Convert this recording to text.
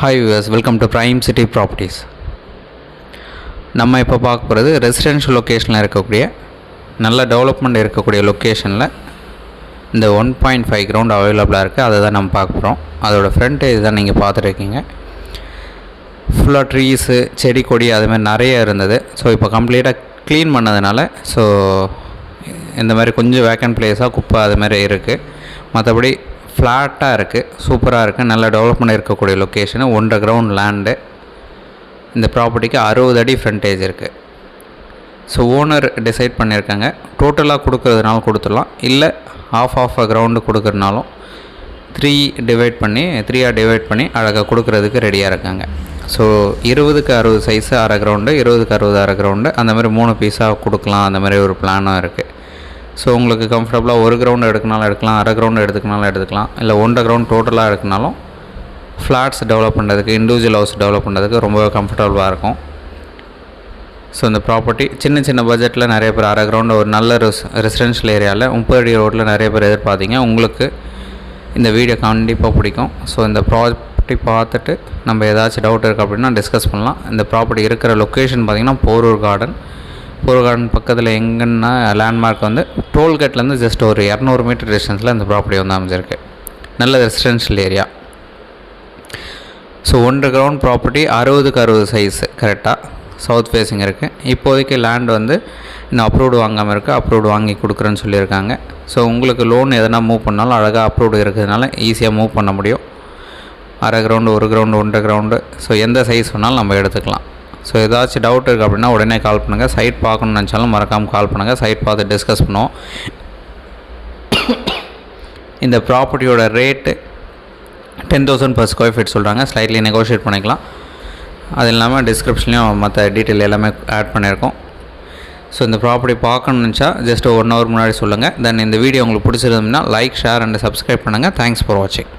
Hi viewers, welcome to Prime City Properties. நம்ம இப்போ பார்க்க போகிறது ரெசிடென்ஷியல் லொக்கேஷனில் இருக்கக்கூடிய நல்ல டெவலப்மெண்ட் இருக்கக்கூடிய லொக்கேஷனில் இந்த 1.5 கிரவுண்ட் அவைலபிளாக இருக்குது. அதை தான் நம்ம பார்க்க போகிறோம். அதோடய ஃப்ரண்டேஜ் தான் நீங்கள் பார்த்துருக்கீங்க. ஃபுல்லாக ட்ரீஸு செடி கொடி அதுமாதிரி நிறைய இருந்தது. ஸோ இப்போ கம்ப்ளீட்டாக க்ளீன் பண்ணதுனால ஸோ இந்த மாதிரி கொஞ்சம் வேக்கன்ட் பிளேஸாக குப்பை அதுமாதிரி இருக்குது. மற்றபடி ஃப்ளாட்டாக இருக்குது, சூப்பராக இருக்குது, நல்ல டெவலப்மெண்ட் இருக்கக்கூடிய லொக்கேஷனு. 1.5 ground land. இந்த ப்ராப்பர்ட்டிக்கு 60 அடி ஃப்ரண்டேஜ் இருக்குது. ஸோ ஓனர் டிசைட் பண்ணியிருக்காங்க, டோட்டலாக கொடுக்குறதுனாலும் கொடுத்துடலாம், இல்லை ஆஃப் அ கிரவுண்டு கொடுக்குறதுனாலும் 3 டிவைட் பண்ணி அழகாக கொடுக்குறதுக்கு ரெடியாக இருக்காங்க. ஸோ 20க்கு 60 சைஸு அரை கிரவுண்டு, 20க்கு 60 அரை கிரவுண்டு, அந்த மாதிரி 3 பீஸாக கொடுக்கலாம். அந்த மாதிரி ஒரு பிளானும் இருக்குது. ஸோ உங்களுக்கு கம்ஃபர்டபுளாக 1 கிரவுண்டு எடுக்கனாலும் எடுக்கலாம், அரை கிரவுண்டு எடுத்துக்கலாம், இல்லை 1.5 கிரவுண்ட் டோட்டலாக எடுக்கனாலும் ஃப்ளாட்ஸ் டெவலப் பண்ணுறதுக்கு, இண்டிவிஜுவல் ஹவுஸ் டெவலப் பண்ணுறதுக்கு ரொம்பவே கம்ஃபர்டபுளாக இருக்கும். ஸோ இந்த ப்ராப்பர்ட்டி சின்ன பட்ஜெட்டில் நிறைய பேர் அரை கிரவுண்டு ஒரு நல்ல ரெசிடென்ஷியல் ஏரியாவில் 30 அடி ரோட்டில் நிறைய பேர் எதிர்பார்த்தீங்க. உங்களுக்கு இந்த வீடியோ கண்டிப்பாக பிடிக்கும். ஸோ இந்த ப்ராப்பர்ட்டி பார்த்துட்டு நம்ம ஏதாச்சும் டவுட் இருக்குது அப்படின்னா டிஸ்கஸ் பண்ணலாம். இந்த ப்ராப்பர்ட்டி இருக்கிற லொக்கேஷன் பார்த்திங்கன்னா போரூர் கார்டன் பக்கத்தில் எங்கன்னா லேண்ட்மார்க் வந்து டோல்கேட்லேருந்து ஜஸ்ட் ஒரு 200 மீட்டர் டிஸ்டன்ஸில் இந்த ப்ராப்பர்ட்டி வந்து அமைஞ்சிருக்கு. நல்ல residential area. So 1.5 ground property 60க்கு 60 சைஸு கரெக்டாக சவுத் ஃபேஸிங் இருக்குது. இப்போதைக்கு லேண்ட் வந்து இன்னும் அப்ரூவ்டு வாங்காமல் இருக்குது. அப்ரூவ்டு வாங்கி கொடுக்குறேன்னு சொல்லியிருக்காங்க. ஸோ உங்களுக்கு லோன் எதனா மூவ் பண்ணாலும் அழகாக அப்ரூவ்டு இருக்கிறதுனால ஈஸியாக மூவ் பண்ண முடியும். அரை கிரவுண்டு, 1 கிரவுண்டு, 1.5 கிரவுண்டு, ஸோ எந்த சைஸ் வேணாலும் நம்ம எடுத்துக்கலாம். ஸோ ஏதாச்சும் டவுட் இருக்குது அப்படின்னா உடனே கால் பண்ணுங்கள். சைட் பார்க்கணுன்னு நினச்சாலும் மறக்காமல் கால் பண்ணுங்கள். சைட் பார்த்து டிஸ்கஸ் பண்ணுவோம். இந்த ப்ராப்பர்ட்டியோட ரேட்டு 10,000 per square feet சொல்கிறாங்க. ஸ்லைட்லி நெகோஷியேட் பண்ணிக்கலாம். அது இல்லாமல் டிஸ்கிரிப்ஷன்லேயும் மற்ற டீட்டெயில் எல்லாமே ஆட் பண்ணியிருக்கோம். ஸோ இந்த ப்ராப்பர்ட்டி பார்க்கணுன்னு நினச்சா ஜஸ்ட் 1 hour முன்னாடி சொல்லுங்கள். தென் இந்த வீடியோ உங்களுக்கு பிடிச்சிருந்ததுன்னா லைக், ஷேர் அண்ட் சப்ஸ்கிரைப் பண்ணுங்கள். தேங்க்ஸ் ஃபார் வாட்சிங்.